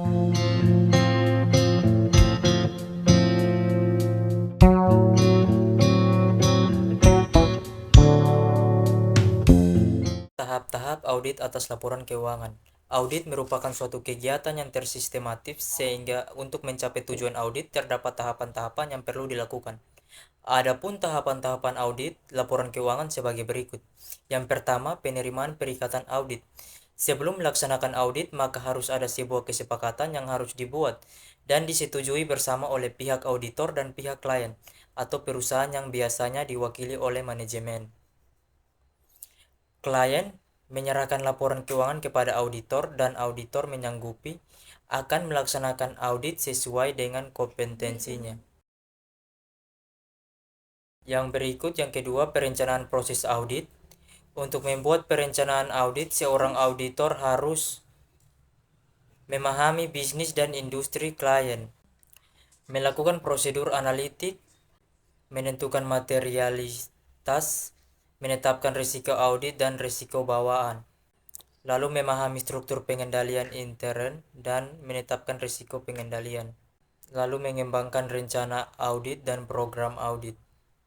Tahap-tahap audit atas laporan keuangan. Audit merupakan suatu kegiatan yang tersistematif sehingga untuk mencapai tujuan audit terdapat tahapan-tahapan yang perlu dilakukan. Adapun tahapan-tahapan audit laporan keuangan sebagai berikut. Yang pertama, penerimaan perikatan audit. Sebelum melaksanakan audit, maka harus ada sebuah kesepakatan yang harus dibuat dan disetujui bersama oleh pihak auditor dan pihak klien atau perusahaan yang biasanya diwakili oleh manajemen. Klien menyerahkan laporan keuangan kepada auditor dan auditor menyanggupi akan melaksanakan audit sesuai dengan kompetensinya. Yang berikut yang kedua, perencanaan proses audit. Untuk membuat perencanaan audit, seorang auditor harus memahami bisnis dan industri klien, melakukan prosedur analitik, menentukan materialitas, menetapkan risiko audit dan risiko bawaan, lalu memahami struktur pengendalian intern dan menetapkan risiko pengendalian, lalu mengembangkan rencana audit dan program audit.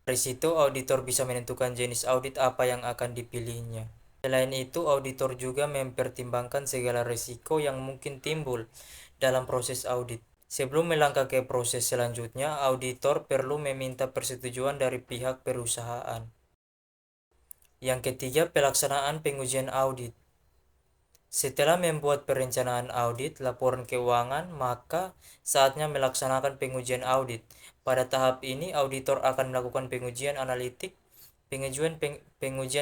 Dari situ, auditor bisa menentukan jenis audit apa yang akan dipilihnya. Selain itu, auditor juga mempertimbangkan segala risiko yang mungkin timbul dalam proses audit. Sebelum melangkah ke proses selanjutnya, auditor perlu meminta persetujuan dari pihak perusahaan. Yang ketiga, pelaksanaan pengujian audit. Setelah membuat perencanaan audit laporan keuangan, maka saatnya melaksanakan pengujian audit. Pada tahap ini, auditor akan melakukan pengujian analitik, pengujian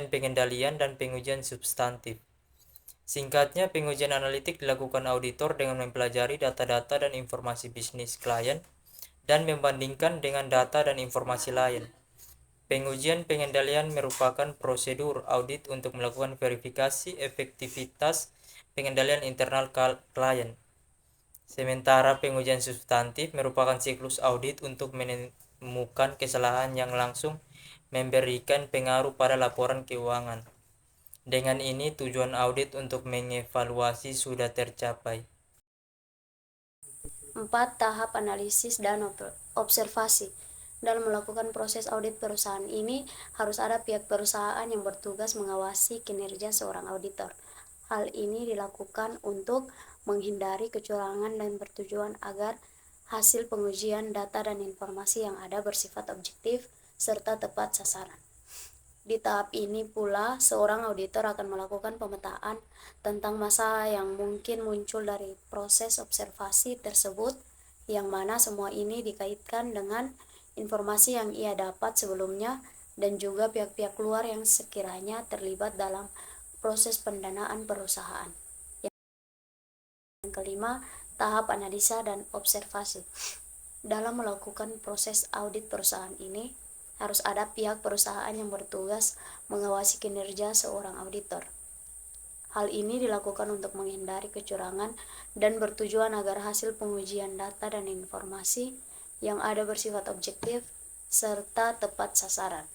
pengendalian, dan pengujian substantif. Singkatnya, pengujian analitik dilakukan auditor dengan mempelajari data-data dan informasi bisnis klien dan membandingkan dengan data dan informasi lain. Pengujian pengendalian merupakan prosedur audit untuk melakukan verifikasi efektivitas pengendalian internal klien. Sementara pengujian substantif merupakan siklus audit untuk menemukan kesalahan yang langsung memberikan pengaruh pada laporan keuangan. Dengan ini, tujuan audit untuk mengevaluasi sudah tercapai. 4. Tahap analisis dan observasi. Dalam melakukan proses audit perusahaan ini, harus ada pihak perusahaan yang bertugas mengawasi kinerja seorang auditor. Hal ini dilakukan untuk menghindari kecurangan dan bertujuan agar hasil pengujian data dan informasi yang ada bersifat objektif serta tepat sasaran. Di tahap ini pula, seorang auditor akan melakukan pemetaan tentang masalah yang mungkin muncul dari proses observasi tersebut, yang mana semua ini dikaitkan dengan informasi yang ia dapat sebelumnya dan juga pihak-pihak luar yang sekiranya terlibat dalam proses pendanaan perusahaan. Yang kelima, tahap analisa dan observasi. Dalam melakukan proses audit perusahaan ini, harus ada pihak perusahaan yang bertugas mengawasi kinerja seorang auditor. Hal ini dilakukan untuk menghindari kecurangan dan bertujuan agar hasil pengujian data dan informasi yang ada bersifat objektif serta tepat sasaran.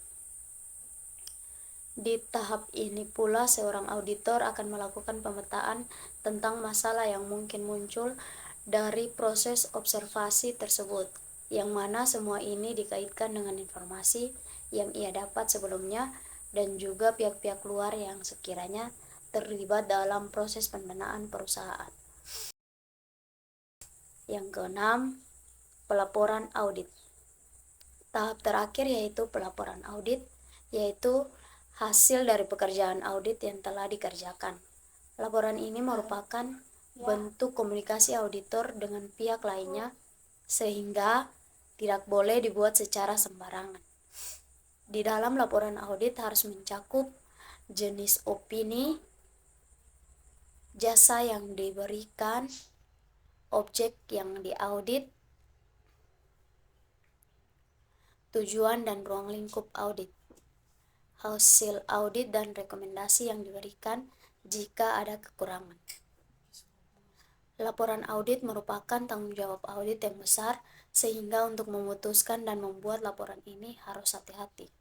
Di tahap ini pula, seorang auditor akan melakukan pemetaan tentang masalah yang mungkin muncul dari proses observasi tersebut, yang mana semua ini dikaitkan dengan informasi yang ia dapat sebelumnya dan juga pihak-pihak luar yang sekiranya terlibat dalam proses pendanaan perusahaan. Yang keenam, pelaporan audit. Tahap terakhir yaitu pelaporan audit, yaitu hasil dari pekerjaan audit yang telah dikerjakan. Laporan ini merupakan bentuk komunikasi auditor dengan pihak lainnya, sehingga tidak boleh dibuat secara sembarangan. Di dalam laporan audit harus mencakup jenis opini, jasa yang diberikan, objek yang diaudit, tujuan dan ruang lingkup audit, hasil audit dan rekomendasi yang diberikan jika ada kekurangan. Laporan audit merupakan tanggung jawab audit yang besar, sehingga untuk memutuskan dan membuat laporan ini harus hati-hati.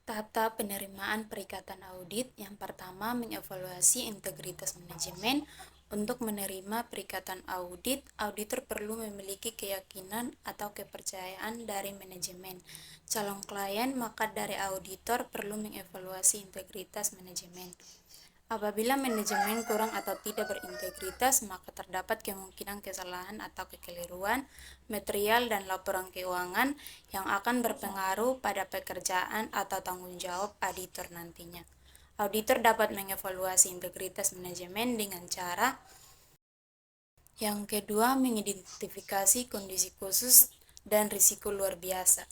Tahap-tahap penerimaan perikatan audit. Yang pertama, mengevaluasi integritas manajemen. Untuk menerima perikatan audit, auditor perlu memiliki keyakinan atau kepercayaan dari manajemen calon klien, maka dari auditor perlu mengevaluasi integritas manajemen. Apabila manajemen kurang atau tidak berintegritas, maka terdapat kemungkinan kesalahan atau kekeliruan material dan laporan keuangan yang akan berpengaruh pada pekerjaan atau tanggung jawab auditor nantinya. Auditor dapat mengevaluasi integritas manajemen dengan cara yang kedua, mengidentifikasi kondisi khusus dan risiko luar biasa.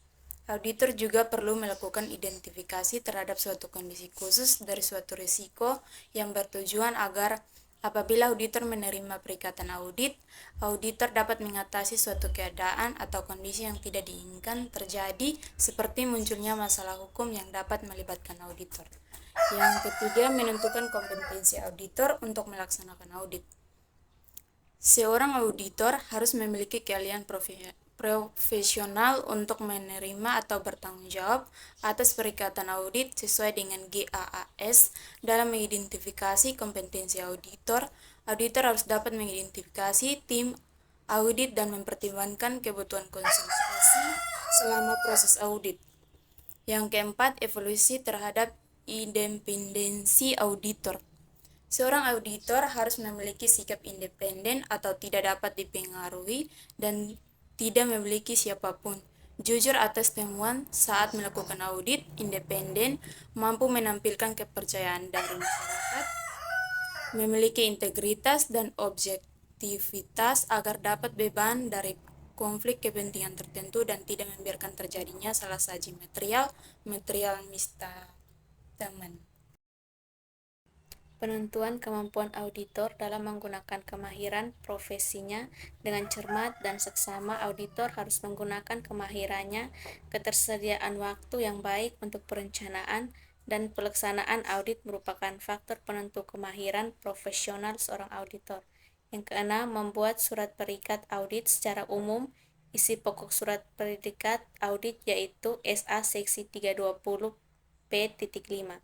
Auditor juga perlu melakukan identifikasi terhadap suatu kondisi khusus dari suatu risiko yang bertujuan agar apabila auditor menerima perikatan audit, auditor dapat mengatasi suatu keadaan atau kondisi yang tidak diinginkan terjadi seperti munculnya masalah hukum yang dapat melibatkan auditor. Yang ketiga, menentukan kompetensi auditor untuk melaksanakan audit. Seorang auditor harus memiliki keahlian profesional untuk menerima atau bertanggung jawab atas perikatan audit sesuai dengan GAAS. Dalam mengidentifikasi kompetensi auditor, auditor harus dapat mengidentifikasi tim audit dan mempertimbangkan kebutuhan konsentrasi selama proses audit. Yang keempat, evaluasi terhadap independensi auditor. Seorang auditor harus memiliki sikap independen atau tidak dapat dipengaruhi dan tidak memiliki siapapun. Jujur atas temuan saat melakukan audit, independen, mampu menampilkan kepercayaan dari masyarakat, memiliki integritas dan objektivitas agar dapat bebas dari konflik kepentingan tertentu dan tidak membiarkan terjadinya salah saji material mistaken. Penentuan kemampuan auditor dalam menggunakan kemahiran profesinya dengan cermat dan seksama. Auditor harus menggunakan kemahirannya, ketersediaan waktu yang baik untuk perencanaan dan pelaksanaan audit merupakan faktor penentu kemahiran profesional seorang auditor. Yang keenam, membuat surat perikat audit secara umum. Isi pokok surat perikat audit yaitu SA seksi 320 P.5.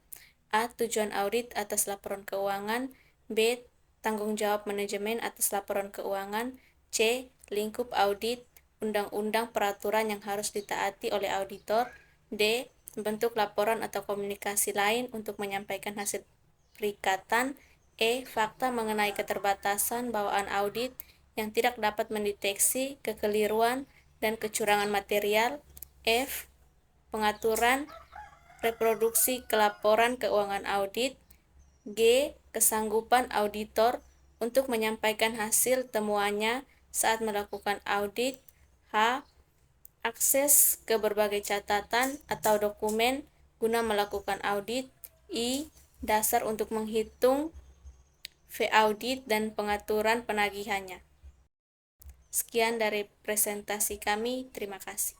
A. Tujuan audit atas laporan keuangan. B. Tanggung jawab manajemen atas laporan keuangan. C. Lingkup audit, undang-undang peraturan yang harus ditaati oleh auditor. D. Bentuk laporan atau komunikasi lain untuk menyampaikan hasil perikatan. E. Fakta mengenai keterbatasan bawaan audit yang tidak dapat mendeteksi kekeliruan dan kecurangan material. F. Pengaturan reproduksi kelaporan keuangan audit. G. Kesanggupan auditor untuk menyampaikan hasil temuannya saat melakukan audit. H. Akses ke berbagai catatan atau dokumen guna melakukan audit. I. Dasar untuk menghitung fee audit dan pengaturan penagihannya. Sekian dari presentasi kami, terima kasih.